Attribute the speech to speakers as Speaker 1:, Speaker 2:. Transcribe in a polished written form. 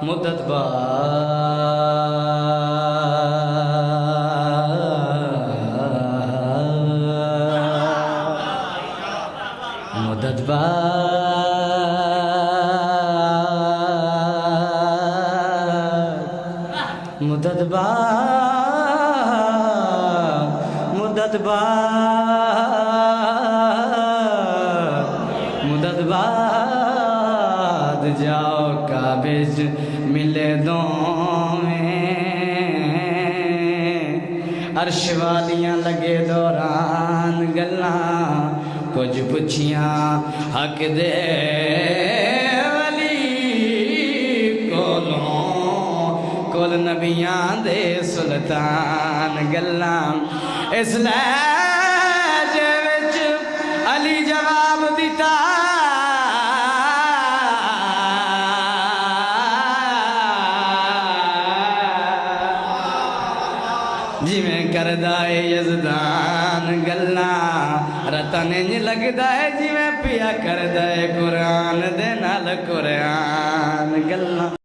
Speaker 1: मुद्दत बाद मुद्दत बाद मुद्दत बाद मुद्दत बाद मुद्दत बाद जाओ काबे मिले दो अर्श वालियां लगे दौरान गल्ला कुछ पुछियां हक दे वली कोलों कुल नबियां दे सुल्तान गल्ला इस लहजे विच अली जवाब दिता जिमें करदा है यज़दान गल्ला रतन इंज लगदा है जिमें पिया करदा है कुरान दे नाल कुरान गल्ला।